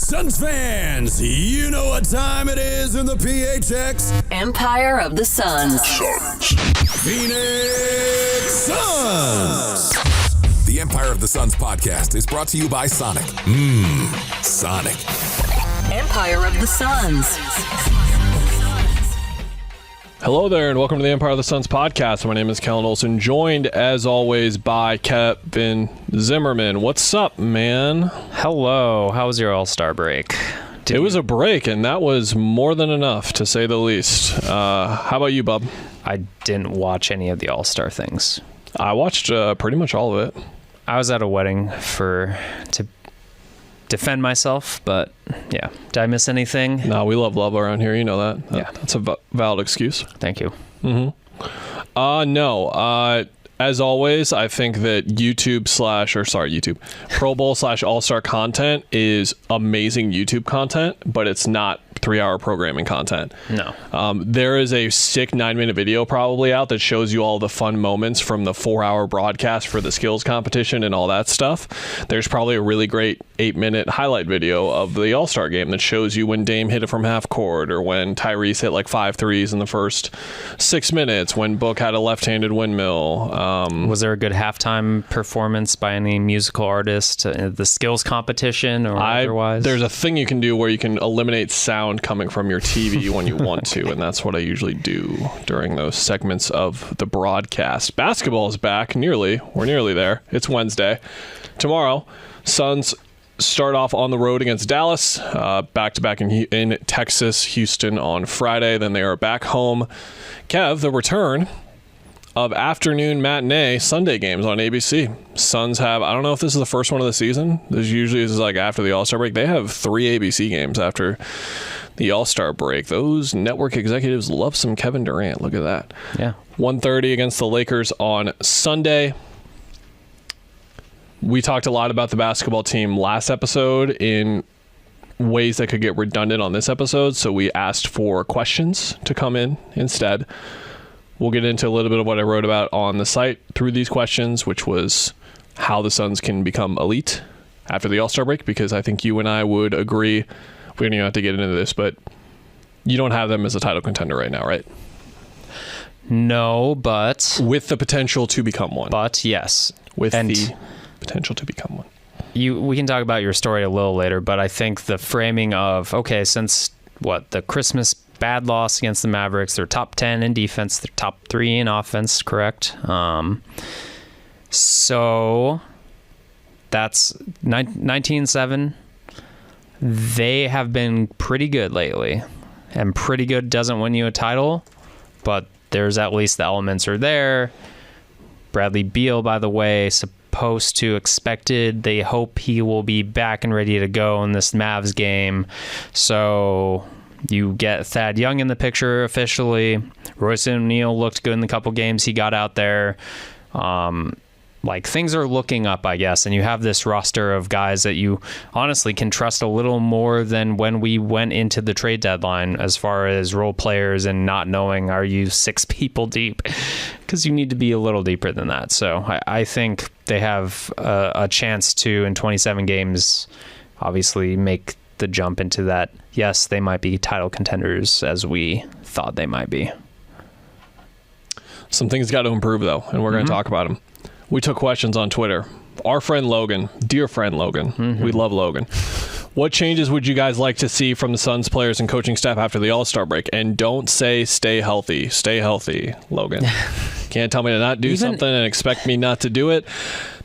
Suns fans, you know what time it is in the PHX. Empire of the Suns. Phoenix Suns. The Empire of the Suns podcast is brought to you by Sonic. Sonic. Empire of the Suns. Hello there, and welcome to the Empire of the Suns podcast. My name is Kellan Olson, joined as always by Kevin Zimmerman. What's up, man? Hello. How was your All-Star break? It was a break, and that was more than enough, to say the least. How about you, bub? I didn't watch any of the All-Star things. I watched pretty much all of it. I was at a wedding to defend myself, but yeah. Did I miss anything? No, we love around here. You know that. Yeah. That's a valid excuse. Thank you. No. As always, I think that YouTube Pro Bowl / All-Star content is amazing YouTube content, but it's not 3-hour programming content. No. There is a sick 9-minute video probably out that shows you all the fun moments from the 4-hour broadcast for the skills competition and all that stuff. There's probably a really great 8-minute highlight video of the All-Star game that shows you when Dame hit it from half court, or when Tyrese hit like 5 threes in the first 6 minutes, when Book had a left-handed windmill. Was there a good halftime performance by any musical artist, the skills competition or otherwise? There's a thing you can do where you can eliminate sound coming from your TV when you want to, and that's what I usually do during those segments of the broadcast. Basketball is back. We're nearly there. It's Wednesday. Tomorrow, Suns start off on the road against Dallas, back-to-back in Texas, Houston on Friday. Then they are back home. Kev, the return of afternoon matinee Sunday games on ABC. Suns have, I don't know if this is the first one of the season. This usually is like after the All-Star break. They have 3 ABC games after the All-Star break. Those network executives love some Kevin Durant. Look at that. Yeah. 1:30 against the Lakers on Sunday. We talked a lot about the basketball team last episode in ways that could get redundant on this episode, so we asked for questions to come in instead. We'll get into a little bit of what I wrote about on the site through these questions, which was how the Suns can become elite after the All-Star break, because I think you and I would agree, we don't even have to get into this, but you don't have them as a title contender right now, right? No, but... With the potential to become one. But, yes. With the potential to become one. We can talk about your story a little later, but I think the framing of, okay, since, the Christmas bad loss against the Mavericks, they're top 10 in defense, they're top 3 in offense, correct? So that's 19-7. They have been pretty good lately, and pretty good doesn't win you a title, but there's at least the elements are there. Bradley Beal, by the way, expected. They hope he will be back and ready to go in this Mavs game. So you get Thad Young in the picture officially. Royce O'Neal looked good in the couple games he got out there. Things are looking up, I guess, and you have this roster of guys that you honestly can trust a little more than when we went into the trade deadline as far as role players and not knowing, are you 6 people deep? Because you need to be a little deeper than that. So I think they have a chance to, in 27 games, obviously make the jump into that. Yes, they might be title contenders as we thought they might be. Some things got to improve, though, and we're going to talk about them. We took questions on Twitter. Our friend Logan, dear friend Logan, we love Logan. What changes would you guys like to see from the Suns players and coaching staff after the All-Star break? And don't say stay healthy. Stay healthy, Logan. Can't tell me to not do something and expect me not to do it.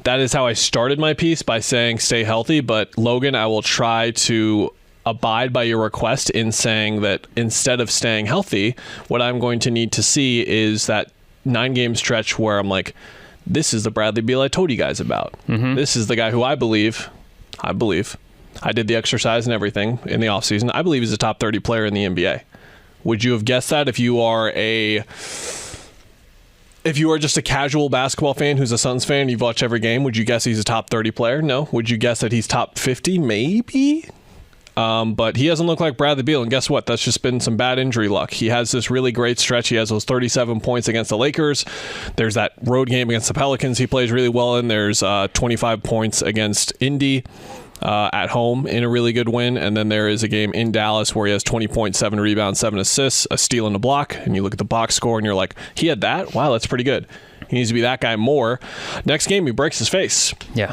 That is how I started my piece, by saying stay healthy. But Logan, I will try to abide by your request in saying that instead of staying healthy, what I'm going to need to see is that 9-game stretch where I'm like, this is the Bradley Beal I told you guys about. This is the guy who I believe, I did the exercise and everything in the offseason. I believe he's a top 30 player in the NBA. Would you have guessed that if you are just a casual basketball fan who's a Suns fan and you've watched every game? Would you guess he's a top 30 player? No. Would you guess that he's top 50? Maybe. But he doesn't look like Bradley Beal, and guess what? That's just been some bad injury luck. He has this really great stretch. He has those 37 points against the Lakers. There's that road game against the Pelicans he plays really well in. There's 25 points against Indy. at home in a really good win. And then there is a game in Dallas where he has 20 points, 7 rebounds, 7 assists, a steal and a block. And you look at the box score and you're like, he had that? Wow, that's pretty good. He needs to be that guy more. Next game, he breaks his face. Yeah.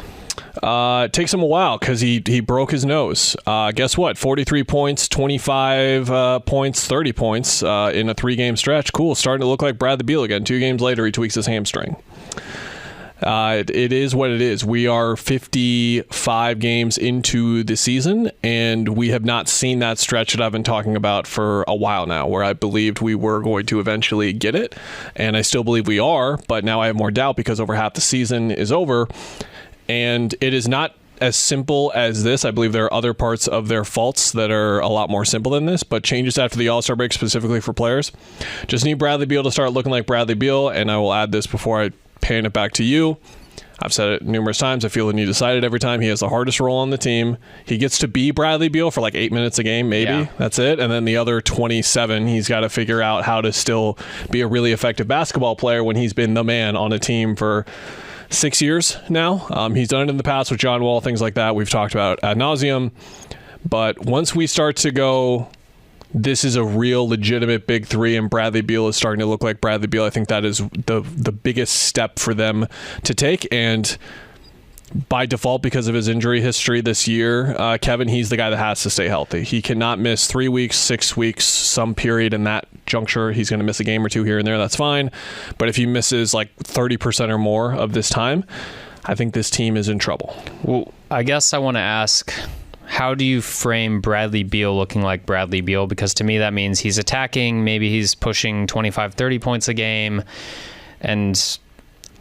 It takes him a while because he broke his nose. Guess what? 43 points, 25 points, 30 points in a 3-game stretch. Cool. Starting to look like Bradley Beal again. 2 games later, he tweaks his hamstring. It is what it is. We are 55 games into the season, and we have not seen that stretch that I've been talking about for a while now, where I believed we were going to eventually get it, and I still believe we are, but now I have more doubt because over half the season is over, and it is not as simple as this. I believe there are other parts of their faults that are a lot more simple than this, but changes after the All-Star break specifically for players. Just need Bradley Beal to start looking like Bradley Beal, and I will add this before I pan it back to you. I've said it numerous times. I feel the need to cite it every time. He has the hardest role on the team. He gets to be Bradley Beal for like 8 minutes a game, maybe. Yeah. That's it. And then the other 27, he's got to figure out how to still be a really effective basketball player when he's been the man on a team for 6 years now. He's done it in the past with John Wall, things like that. We've talked about ad nauseum. But once we start to go, this is a real legitimate big 3, and Bradley Beal is starting to look like Bradley Beal, I think that is the biggest step for them to take. And by default, because of his injury history this year, Kevin, he's the guy that has to stay healthy. He cannot miss 3 weeks, 6 weeks, some period in that juncture. He's going to miss a game or 2 here and there. That's fine. But if he misses like 30% or more of this time, I think this team is in trouble. Well, I guess I want to ask, how do you frame Bradley Beal looking like Bradley Beal? Because to me, that means he's attacking. Maybe he's pushing 25, 30 points a game. And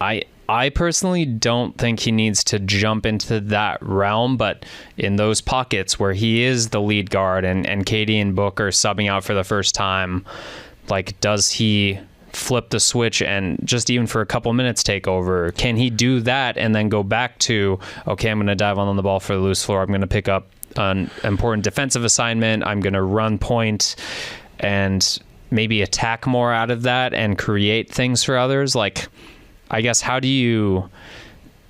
I personally don't think he needs to jump into that realm, but in those pockets where he is the lead guard and Katie and Book are subbing out for the first time, like, does he flip the switch and just even for a couple minutes take over? Can he do that and then go back to, okay, I'm going to dive on the ball for the loose floor. I'm going to pick up an important defensive assignment. I'm going to run point and maybe attack more out of that and create things for others. Like, I guess, how do you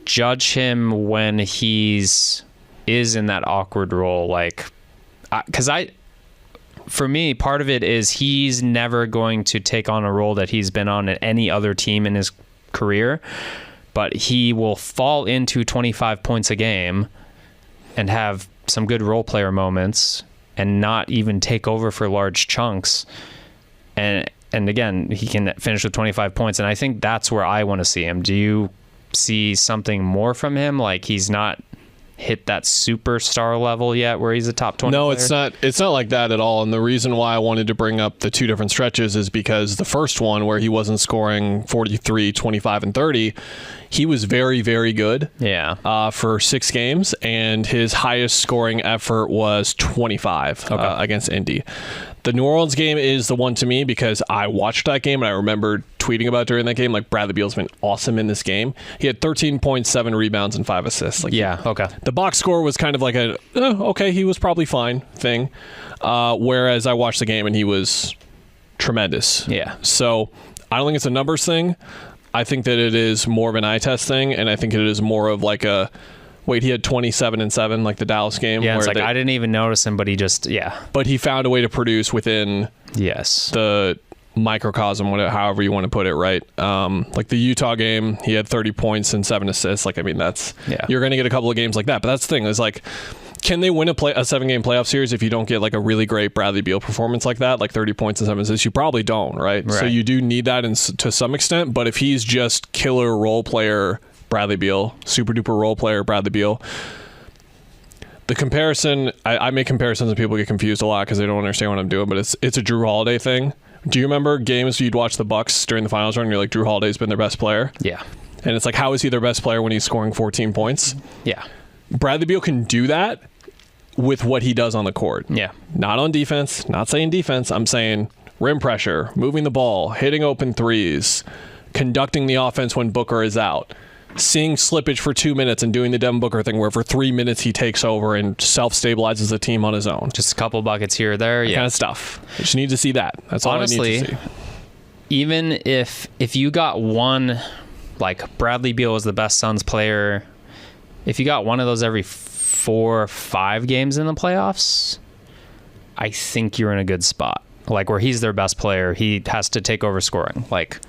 judge him when is in that awkward role? Like, because for me, part of it is he's never going to take on a role that he's been on at any other team in his career, but he will fall into 25 points a game and have some good role player moments and not even take over for large chunks. And again, he can finish with 25 points, and I think that's where I want to see him. Do you see something more from him? Like, he's not hit that superstar level yet where he's a top 20 No, player? It's not like that at all. And the reason why I wanted to bring up the 2 different stretches is because the first one, where he wasn't scoring 43, 25, and 30, he was very, very good for 6 games, and his highest scoring effort was 25 against Indy. The New Orleans game is the one to me because I watched that game and I remember tweeting about during that game, like, Bradley Beal's been awesome in this game. He had 13 points, 7 rebounds, and 5 assists. Like, the box score was kind of like he was probably fine thing. Whereas I watched the game and he was tremendous. Yeah. So I don't think it's a numbers thing. I think that it is more of an eye test thing, and I think it is more of like a, wait, he had 27 and 7, like the Dallas game. Yeah, it's like, I didn't even notice him, but he just, But he found a way to produce within the microcosm, however you want to put it, right? Like the Utah game, he had 30 points and 7 assists. Like, I mean, you're going to get a couple of games like that. But that's the thing, is like, can they win a 7-game playoff series if you don't get like a really great Bradley Beal performance like that, like 30 points and 7 assists? You probably don't, right? So you do need that to some extent. But if he's just killer role player Bradley Beal, super duper role player Bradley Beal, the comparison, I make comparisons and people get confused a lot because they don't understand what I'm doing, but it's a Drew Holiday thing. Do you remember games you'd watch the Bucks during the finals run and you're like, Drew Holiday's been their best player? Yeah. And it's like, how is he their best player when he's scoring 14 points? Yeah. Bradley Beal can do that with what he does on the court. Yeah. Not on defense. Not saying defense. I'm saying rim pressure, moving the ball, hitting open threes, conducting the offense when Booker is out, seeing slippage for 2 minutes and doing the Devin Booker thing where for 3 minutes he takes over and self-stabilizes the team on his own. Just a couple buckets here or there. That kind of stuff. I just need to see that. That's all honestly, I need to see. Even if you got one, like Bradley Beal was the best Suns player, if you got one of those every 4 or 5 games in the playoffs, I think you're in a good spot. Like where he's their best player, he has to take over scoring. Like,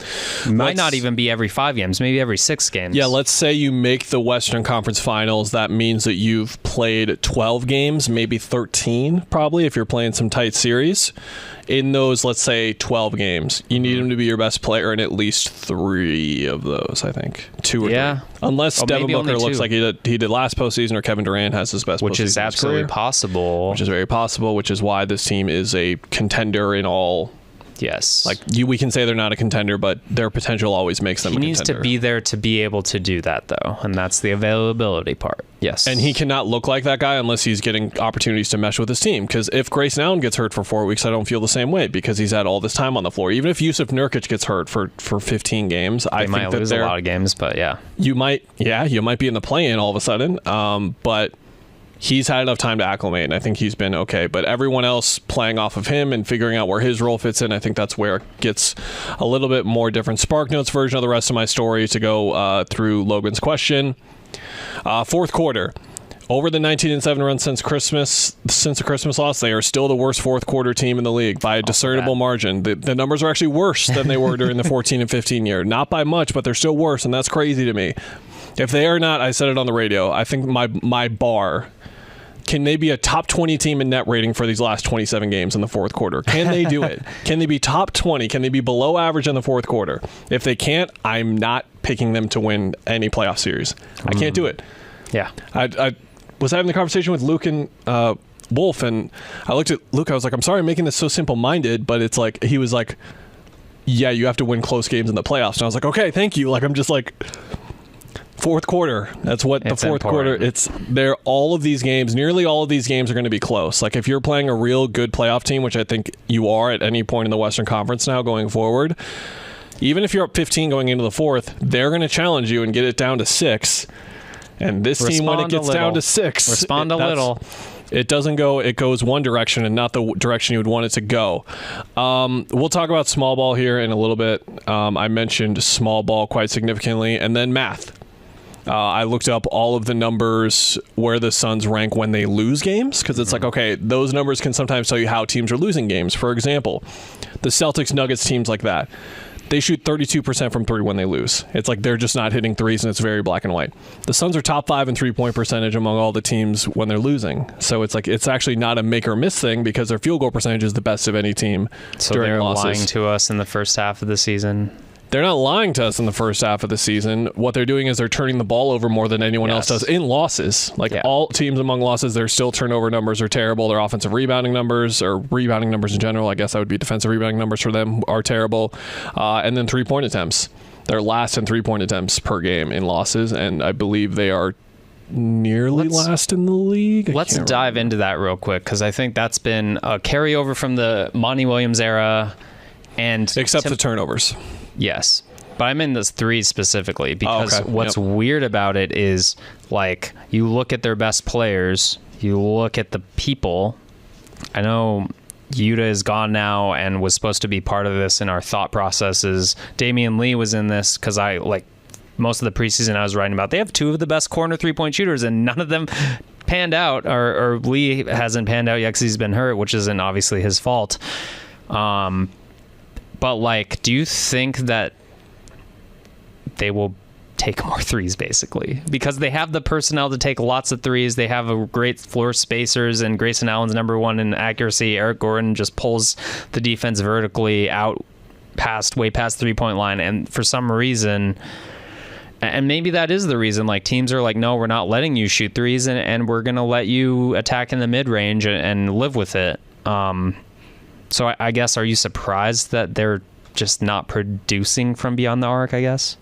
might not even be every 5 games, maybe every 6 games. Yeah, let's say you make the Western Conference Finals. That means that you've played 12 games, maybe 13, probably, if you're playing some tight series. In those, let's say, 12 games, you need him to be your best player in at least 3 of those, I think. 2 or 3. Unless Devin Booker looks like he did last postseason, or Kevin Durant has his best postseason. Which is absolutely possible. Which is very possible, which is why this team is a contender in all. Yes. Like, we can say they're not a contender, but their potential always makes them a contender. He needs to be there to be able to do that, though, and that's the availability part. Yes. And he cannot look like that guy unless he's getting opportunities to mesh with his team. Because if Grayson Allen gets hurt for 4 weeks, I don't feel the same way because he's had all this time on the floor. Even if Yusuf Nurkic gets hurt for 15 games, I think might lose a lot of games, but you might be in the play-in all of a sudden. But he's had enough time to acclimate, and I think he's been okay. But everyone else playing off of him and figuring out where his role fits in, I think that's where it gets a little bit more different. Spark Notes version of the rest of my story to go through Logan's question. Fourth quarter. Over the 19-7 run since the Christmas loss, they are still the worst fourth quarter team in the league by a discernible margin. The numbers are actually worse than they were during the 14 and 15 year. Not by much, but they're still worse, and that's crazy to me. If they are not, I said it on the radio, I think my bar, can they be a top 20 team in net rating for these last 27 games in the fourth quarter? Can they do it? Can they be top 20? Can they be below average in the fourth quarter? If they can't, I'm not picking them to win any playoff series. I can't do it. Yeah. I was having the conversation with Luke and Wolf, and I looked at Luke. I was like, I'm sorry I'm making this so simple-minded, but it's like, he was like, yeah, you have to win close games in the playoffs. And I was like, okay, thank you. Like, I'm just like, fourth quarter. That's what the fourth quarter. It's there. All of these games, nearly all of these games are going to be close. Like if you're playing a real good playoff team, which I think you are at any point in the Western Conference now going forward, even if you're up 15 going into the fourth, they're going to challenge you and get it down to 6. And this team, when it gets down to 6, respond a little. It doesn't go. It goes one direction and not the direction you would want it to go. We'll talk about small ball here in a little bit. I mentioned small ball quite significantly, and then math. I looked up all of the numbers where the Suns rank when they lose games, because it's like, okay, those numbers can sometimes tell you how teams are losing games. For example, the Celtics, Nuggets, teams like that, they shoot 32% from 3 when they lose. It's like they're just not hitting threes, and it's very black and white. The Suns are top 5 in three-point percentage among all the teams when they're losing. So it's like it's actually not a make or miss thing because their field goal percentage is the best of any team during losses. So they're lying to us in the first half of the season. They're not lying to us in the first half of the season. What they're doing is they're turning the ball over more than anyone else does in losses. Like all teams among losses, their still turnover numbers are terrible. Their offensive rebounding numbers, or rebounding numbers in general, I guess that would be defensive rebounding numbers for them, are terrible. And then three-point attempts. They're last in three-point attempts per game in losses, and I believe they are nearly last in the league. Let's dive into that real quick, because I think that's been a carryover from the Monty Williams era. And except the turnovers. Yes. But I'm in this 3 specifically because what's weird about it is, like, you look at their best players, you look at the people. I know Yuta is gone now and was supposed to be part of this in our thought processes. Damian Lee was in this because most of the preseason I was writing about, they have 2 of the best corner 3-point shooters and none of them panned out, or Lee hasn't panned out yet because he's been hurt, which isn't obviously his fault. But, like, do you think that they will take more threes, basically? Because they have the personnel to take lots of threes. They have a great floor spacers, and Grayson Allen's number 1 in accuracy. Eric Gordon just pulls the defense vertically out way past three-point line. And for some reason, and maybe that is the reason, like, teams are like, no, we're not letting you shoot threes, and we're going to let you attack in the mid-range and live with it. So I guess, are you surprised that they're just not producing from beyond the arc, I guess?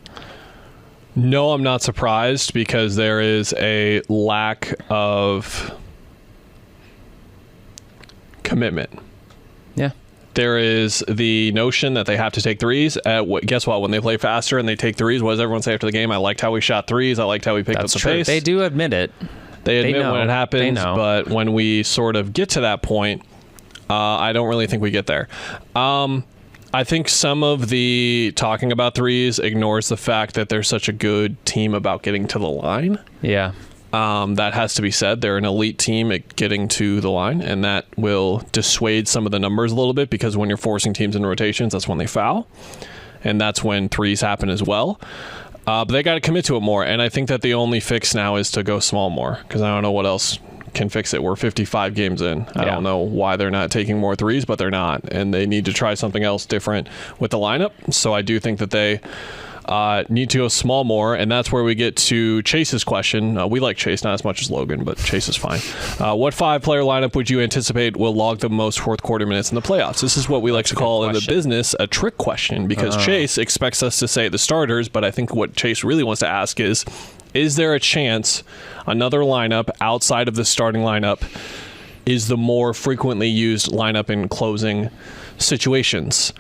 No, I'm not surprised because there is a lack of commitment. Yeah. There is the notion that they have to take threes. Guess what? When they play faster and they take threes, what does everyone say after the game? I liked how we shot threes. I liked how we picked up the pace. They do admit it. They admit when it happens, but when we sort of get to that point, I don't really think we get there. I think some of the talking about threes ignores the fact that they're such a good team about getting to the line. Yeah. That has to be said. They're an elite team at getting to the line, and that will dissuade some of the numbers a little bit, because when you're forcing teams in rotations, that's when they foul, and that's when threes happen as well. But they got to commit to it more, and I think that the only fix now is to go small more, because I don't know what else can fix it. We're 55 games in. I don't know why they're not taking more threes, but they're not, and they need to try something else different with the lineup. So I do think that they need to go small more, and that's where we get to Chase's question. We like Chase, not as much as Logan, but Chase is fine. What 5-player lineup would you anticipate will log the most fourth quarter minutes in the playoffs? This is what we like to call in the business a trick question, because Chase expects us to say the starters, but I think what Chase really wants to ask is there a chance another lineup outside of the starting lineup is the more frequently used lineup in closing situations?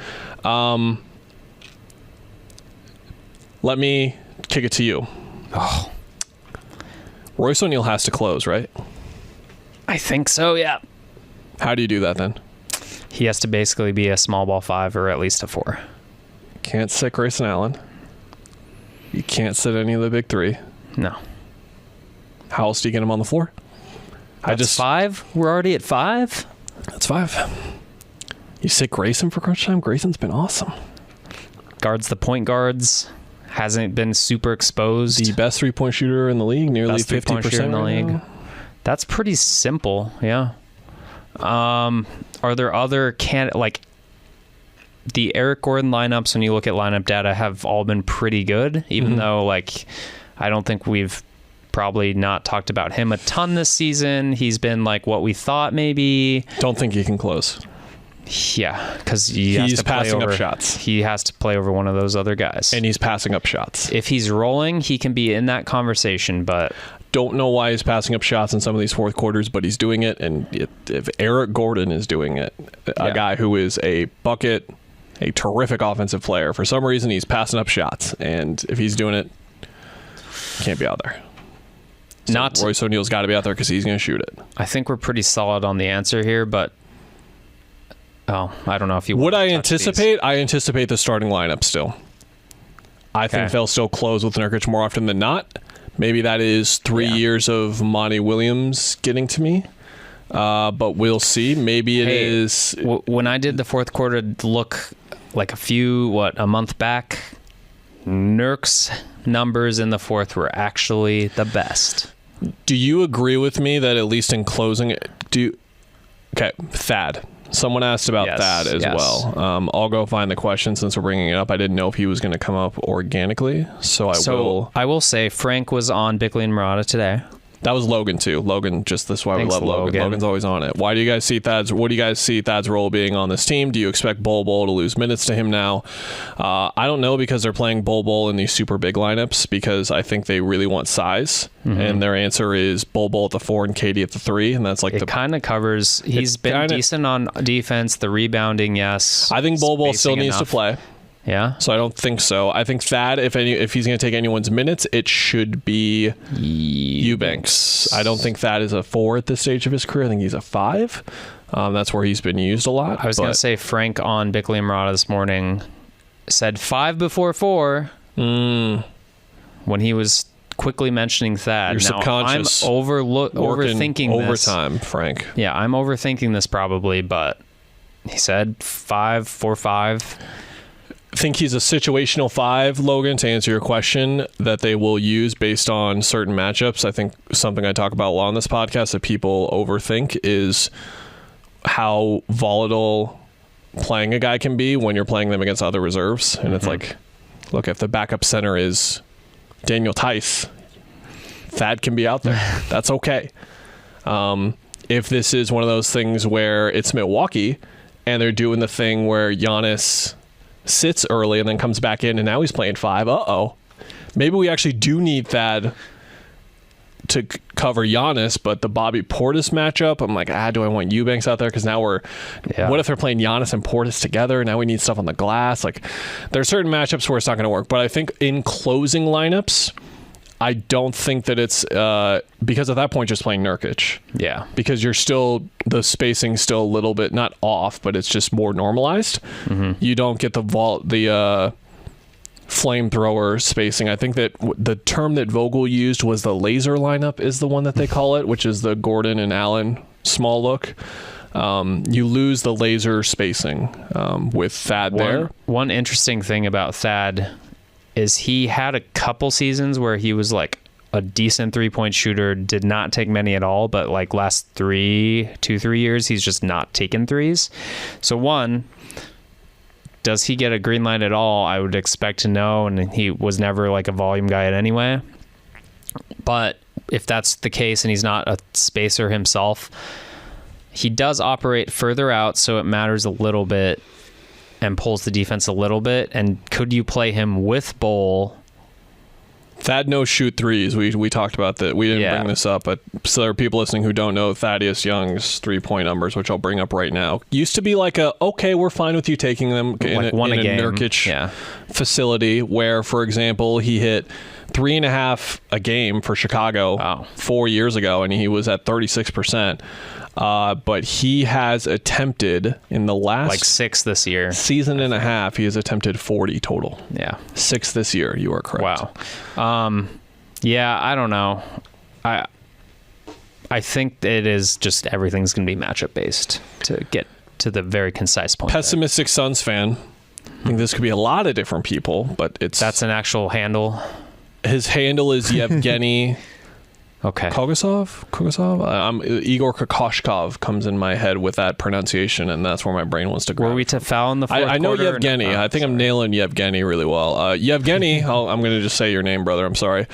Let me kick it to you. Royce O'Neal has to close, right? I think so, yeah. How do you do that then? He has to basically be a small ball 5 or at least a 4. Can't sit Grayson Allen. You can't sit any of the big 3. No. How else do you get him on the floor? That's 5? We're already at 5? That's 5. You sit Grayson for crunch time? Grayson's been awesome. Guards the point guards. Hasn't been super exposed. The best three-point shooter in the league, nearly 50% in the league. now. That's pretty simple, yeah. Are there other like the Eric Gordon lineups, when you look at lineup data, have all been pretty good, even though like I don't think we've probably not talked about him a ton this season. He's been like what we thought maybe. Don't think he can close. Yeah, because he's passing up shots. He has to play over one of those other guys. And he's passing up shots. If he's rolling, he can be in that conversation, but... Don't know why he's passing up shots in some of these fourth quarters, but he's doing it. And if Eric Gordon is doing it, a guy who is a bucket, a terrific offensive player, for some reason he's passing up shots. And if he's doing it, can't be out there. So Royce O'Neal's got to be out there because he's going to shoot it. I think we're pretty solid on the answer here, but... Oh, I don't know if you would. I anticipate. I anticipate the starting lineup still. I think they'll still close with Nurkic more often than not. Maybe that is 3 years of Monty Williams getting to me, but we'll see. Maybe it is. When I did the fourth quarter look, like a month back, Nurk's numbers in the fourth were actually the best. Do you agree with me that at least in closing, Thad? Someone asked about that as well. I'll go find the question since we're bringing it up. I didn't know if he was going to come up organically, so I will say Frank was on Bickley and Murata today. That was Logan too. Logan, just this is why we love Logan. Logan's always on it. Why do you guys see Thad's? What do you guys see Thad's role being on this team? Do you expect Bol to lose minutes to him now? I don't know, because they're playing Bol in these super big lineups, because I think they really want size, and their answer is Bol at the 4 and KD at the 3, and that's like it kind of covers. He's been decent on defense, the rebounding, yes. I think Bol still needs to play. Yeah. So I don't think so. I think Thad, if he's going to take anyone's minutes, it should be Eubanks. I don't think Thad is a 4 at this stage of his career. I think he's a 5. That's where he's been used a lot. I was going to say Frank on Bickley and Murata this morning said 5 before 4 when he was quickly mentioning Thad. You're subconscious. I'm overthinking overtime, this. Frank. Yeah, I'm overthinking this probably, but he said 5, 4, 5. Think he's a situational 5, Logan, to answer your question, that they will use based on certain matchups. I think something I talk about a lot on this podcast that people overthink is how volatile playing a guy can be when you're playing them against other reserves. And it's like, look, if the backup center is Daniel Tice, Thad can be out there. That's okay. If this is one of those things where it's Milwaukee and they're doing the thing where Giannis sits early and then comes back in and now he's playing 5. Maybe we actually do need Thad to cover Giannis, but the Bobby Portis matchup, I'm like, do I want Eubanks out there? Because now what if they're playing Giannis and Portis together? Now we need stuff on the glass. Like, there are certain matchups where it's not going to work, but I think in closing lineups, I don't think that it's because at that point just playing Nurkic. Yeah. Because the spacing's still a little bit not off, but it's just more normalized. You don't get the flamethrower spacing. I think that the term that Vogel used was the laser lineup is the one that they call it, which is the Gordon and Allen small look. You lose the laser spacing with Thad there. One interesting thing about Thad is he had a couple seasons where he was like a decent 3-point shooter, did not take many at all, but like last 3 years, he's just not taken threes. So one, does he get a green light at all? I would expect to know, and he was never like a volume guy anyway. But if that's the case and he's not a spacer himself, he does operate further out, so it matters a little bit and pulls the defense a little bit. And could you play him with Bowl? Thad no shoot threes. We talked about that. We didn't bring this up, but so there are people listening who don't know Thaddeus Young's 3-point numbers, which I'll bring up right now. Used to be like okay, we're fine with you taking them in a Nurkic facility where, for example, he hit 3.5 a game for Chicago 4 years ago, and he was at 36%. But he has attempted in the last like 6 this year season and a half. He has attempted 40 total. Yeah, 6 this year. You are correct. Wow. Yeah, I don't know. I think it is just everything's going to be matchup based to get to the very concise point. Pessimistic Suns fan. I think this could be a lot of different people, but that's an actual handle. His handle is Yevgeny. Okay. Kogasov? Igor Kokoshkov comes in my head with that pronunciation, and that's where my brain wants to go. Were we to foul in the fourth I know quarter? Yevgeny. I think I'm nailing Yevgeny really well. Yevgeny, I'm going to just say your name, brother. I'm sorry.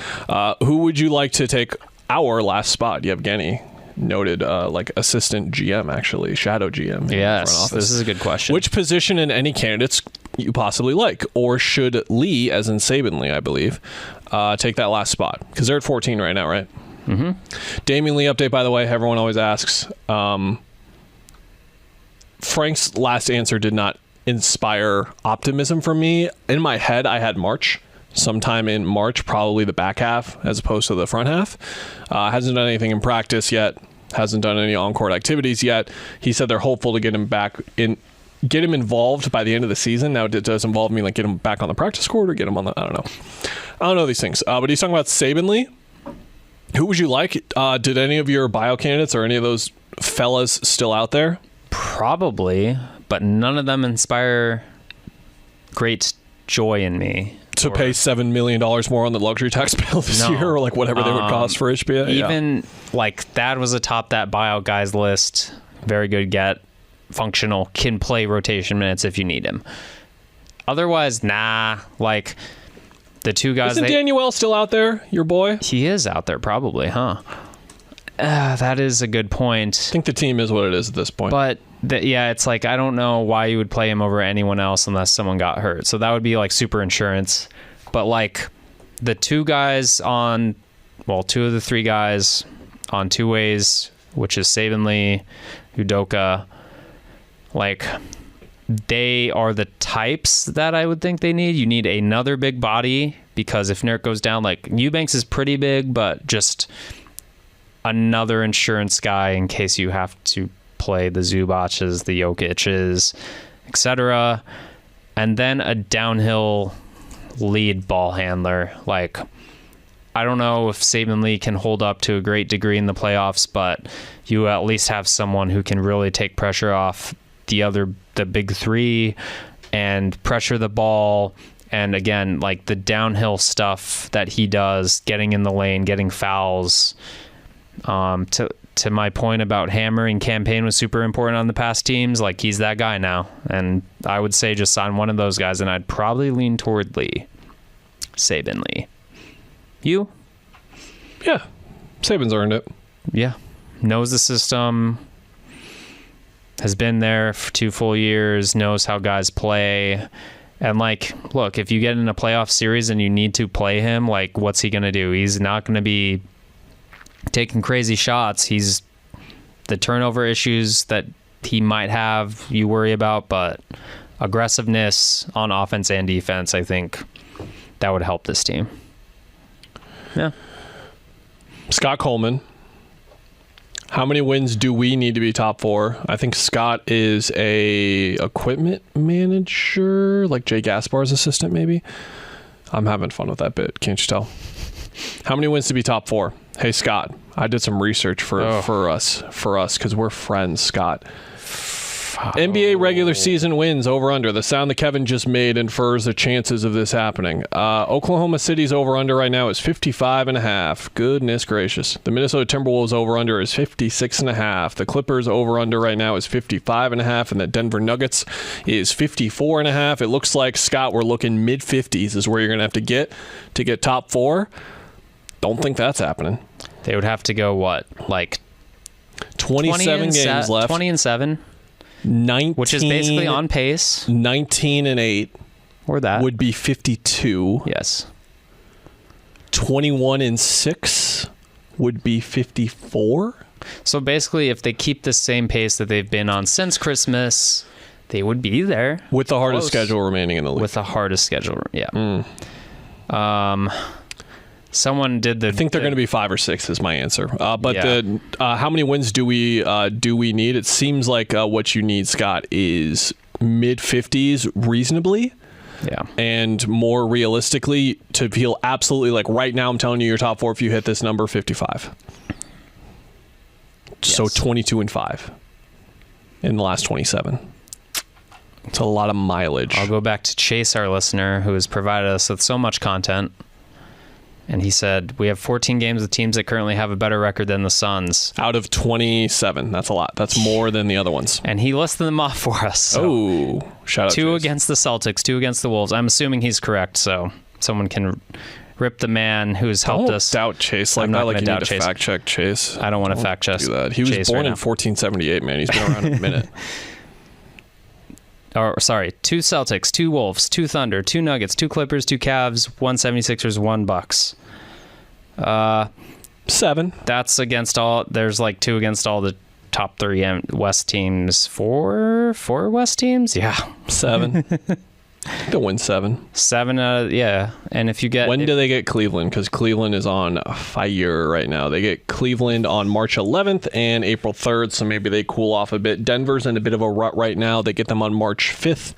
Who would you like to take our last spot? Yevgeny, noted like assistant GM, actually, shadow GM. Yes, this is a good question. Which position in any candidates you possibly like? Or should Lee, as in Saban Lee, I believe, take that last spot? Because they're at 14 right now, right? Mm-hmm. Damian Lee update, by the way, everyone always asks. Frank's last answer did not inspire optimism for me. In my head, I had March. Sometime in March, probably the back half as opposed to the front half. Hasn't done anything in practice yet. Hasn't done any on-court activities yet. He said they're hopeful to get him involved by the end of the season. Now, it does involve me like get him back on the practice court or get him on the, I don't know these things. But he's talking about Saban Lee. Who would you like? Did any of your bio candidates or any of those fellas still out there? Probably, but none of them inspire great joy in me. To pay $7 million more on the luxury tax bill this year, or like whatever they would cost for HBA? Even like Thad was atop that buyout guys list. Very good get. Functional. Can play rotation minutes if you need him. Otherwise, nah. Like the two guys. Isn't Daniel still out there, your boy? He is out there probably, huh? That is a good point. I think the team is what it is at this point. But it's like I don't know why you would play him over anyone else unless someone got hurt. So that would be like super insurance. But like the two guys on, two of the three guys on two ways, which is Saban Lee, Udoka, like they are the types that I would think they need. You need another big body because if Nurk goes down, like Eubanks is pretty big, but just another insurance guy in case you have to play the Zubac's, the Jokic's, etc. And then a downhill lead ball handler. Like, I don't know if Saban Lee can hold up to a great degree in the playoffs, but you at least have someone who can really take pressure off the big three and pressure the ball. And again, like the downhill stuff that he does, getting in the lane, getting fouls. To my point about hammering campaign was super important on the past teams. Like he's that guy now. And I would say just sign one of those guys and I'd probably lean toward Lee. Saban Lee. You? Yeah. Saban's earned it. Yeah. Knows the system. Has been there for 2 full years. Knows how guys play. And like, look, if you get in a playoff series and you need to play him, like what's he going to do? He's not going to be taking crazy shots. He's the turnover issues that he might have you worry about, but aggressiveness on offense and defense, I think that would help this team. Yeah. Scott Coleman. How many wins do we need to be top 4? I think Scott is a equipment manager, like Jay Gaspar's assistant maybe. I'm having fun with that bit. Can't you tell? How many wins to be top 4? Hey, Scott, I did some research for us because we're friends, Scott. NBA regular season wins over-under. The sound that Kevin just made infers the chances of this happening. Oklahoma City's over-under right now is 55.5. Goodness gracious. The Minnesota Timberwolves over-under is 56.5. The Clippers over-under right now is 55.5. And the Denver Nuggets is 54.5. It looks like, Scott, we're looking mid-50s is where you're going to have to get top 4. Don't think that's happening. They would have to go, what, like 27 games left. 20 and 7? 19, which is basically on pace. 19 and 8 or that would be 52. Yes. 21 and 6 would be 54. So basically, if they keep the same pace that they've been on since Christmas, they would be there with the hardest schedule remaining in the league. With the hardest schedule, yeah. Someone did I think they're going to be 5 or 6 is my answer. But how many wins do we need? It seems like what you need, Scott, is mid-50s reasonably. Yeah. And more realistically, to feel absolutely like right now I'm telling you your top 4 if you hit this number, 55. Yes. So 22 and 5 in the last 27. It's a lot of mileage. I'll go back to Chase, our listener, who has provided us with so much content. And he said, we have 14 games with teams that currently have a better record than the Suns. Out of 27. That's a lot. That's more than the other ones. And he listed them off for us. So shout out 2 against the Celtics, 2 against the Wolves. I'm assuming he's correct, so someone can rip the man who's helped us. Doubt Chase like that. Like you need to fact check Chase. I don't want to fact check that. He was born in 1478, man. He's been around a minute. 2 Celtics, 2 Wolves, 2 Thunder, 2 Nuggets, 2 Clippers, 2 Cavs, 1 76ers, 1 Bucks. 7. That's against all. There's like 2 against all the top 3 West teams. 4 West teams. Yeah, 7. They'll win 7. 7. And if you get when do they get Cleveland? Because Cleveland is on fire right now. They get Cleveland on March 11th and April 3rd, so maybe they cool off a bit. Denver's in a bit of a rut right now. They get them on March 5th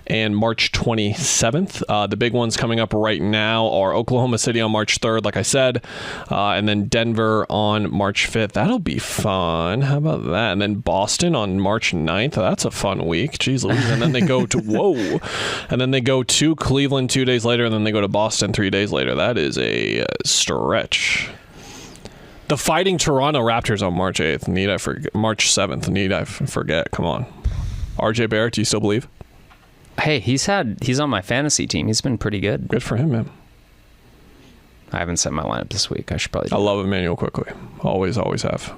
and March 27th. The big ones coming up right now are Oklahoma City on March 3rd, like I said, and then Denver on March 5th. That'll be fun. How about that? And then Boston on March 9th. That's a fun week. Jeez Louise. And then they go to and then they go to Cleveland 2 days later, and then they go to Boston 3 days later. That is a stretch. The Fighting Toronto Raptors on March 8th. Need I forget? March 7th. Need I forget? Come on. RJ Barrett, do you still believe? Hey, he's on my fantasy team. He's been pretty good. Good for him, man. I haven't set my lineup this week. I should probably do I love Emmanuel quickly. Always have.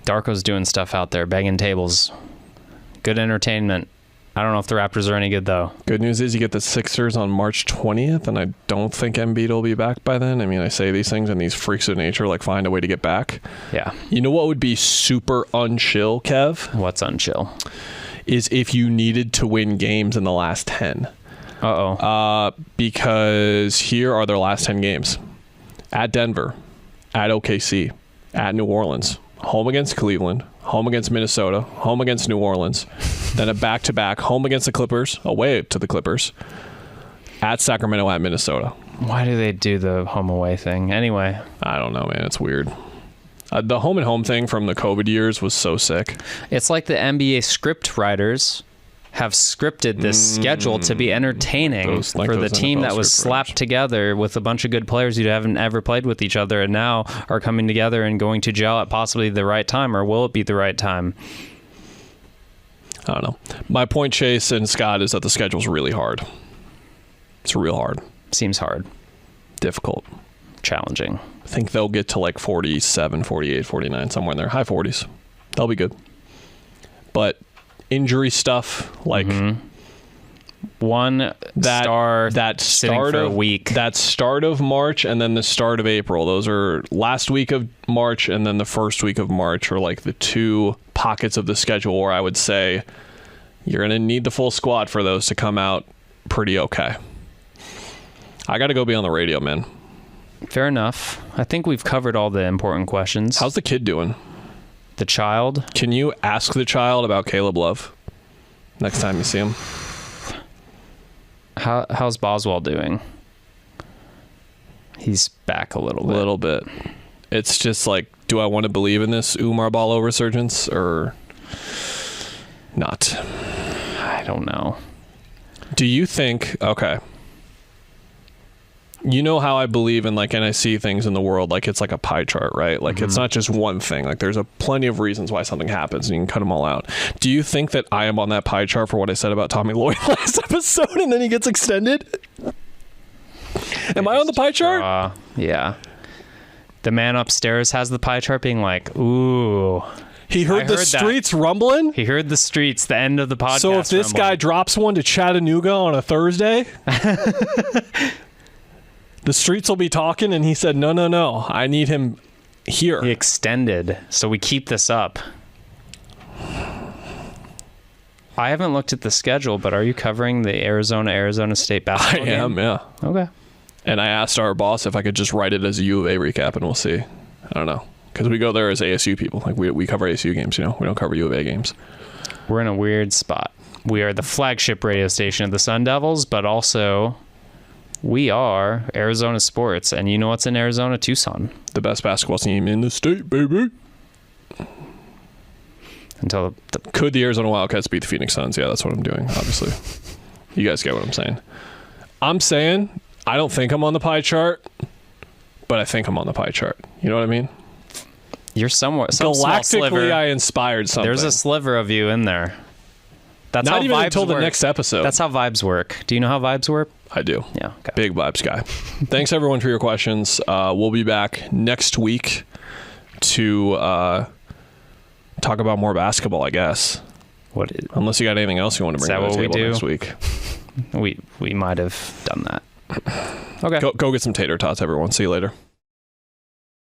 Darko's doing stuff out there, banging tables. Good entertainment. I don't know if the Raptors are any good, though. Good news is you get the Sixers on March 20th, and I don't think Embiid will be back by then. I mean, I say these things, and these freaks of nature find a way to get back. Yeah. You know what would be super unchill, Kev? What's unchill? Is if you needed to win games in the last 10. Because here are their last 10 games. At Denver, at OKC, at New Orleans, home against Cleveland, home against Minnesota, home against New Orleans, then a back-to-back, home against the Clippers, away to the Clippers, at Sacramento, at Minnesota. Why do they do the home-away thing? Anyway. I don't know, man. It's weird. The home-and-home thing from the COVID years was so sick. It's like the NBA script writers have scripted this schedule to be entertaining for the team that was slapped together with a bunch of good players who haven't ever played with each other and now are coming together and going to gel at possibly the right time, or will it be the right time? I don't know. My point, Chase and Scott, is that the schedule's really hard. It's real hard. Seems hard. Difficult. Challenging. I think they'll get to 47, 48, 49, somewhere in there. High 40s. They'll be good. But injury stuff, one star that start for of a week. That start of March and then the start of April. Those are last week of March and then the first week of March are the 2 pockets of the schedule where I would say you're going to need the full squad for those to come out pretty okay. I got to go be on the radio, man. Fair enough. I think we've covered all the important questions. How's the kid doing? The child? Can you ask the child about Caleb Love next time you see him? How's Boswell doing? He's back a little bit. It's just like, do I want to believe in this Umar Ballo resurgence or not? I don't know. Do you think, okay, you know how I believe in, like, and I see things in the world, like it's like a pie chart, right? Like it's not just one thing. Like there's plenty of reasons why something happens and you can cut them all out. Do you think that I am on that pie chart for what I said about Tommy Lloyd last episode and then he gets extended? Am I on the pie chart? Yeah. The man upstairs has the pie chart being like, ooh. He heard the streets rumbling? He heard the streets, the end of the podcast. So if this guy drops one to Chattanooga on a Thursday, the streets will be talking, and he said, no, I need him here. He extended, so we keep this up. I haven't looked at the schedule, but are you covering the Arizona State basketball game? I am, yeah. Okay. And I asked our boss if I could just write it as a U of A recap, and we'll see. I don't know. Because we go there as ASU people. Like, we cover ASU games, you know? We don't cover U of A games. We're in a weird spot. We are the flagship radio station of the Sun Devils, but also we are Arizona sports. And you know what's in Arizona? Tucson. The best basketball team in the state, baby. Could the Arizona Wildcats beat the Phoenix Suns? Yeah, that's what I'm doing, obviously. You guys get what I'm saying. I'm saying I don't think I'm on the pie chart, but I think I'm on the pie chart. You know what I mean? You're somewhat galactically. I inspired something. There's a sliver of you in there. That's not how even vibes until work. the next episode. That's how vibes work. Do you know how vibes work? I do. Yeah. Okay. Big vibes guy. Thanks everyone for your questions. We'll be back next week to talk about more basketball, I guess. Unless you got anything else you want to bring to the table next week. We might have done that. Okay. Go get some tater tots, everyone. See you later.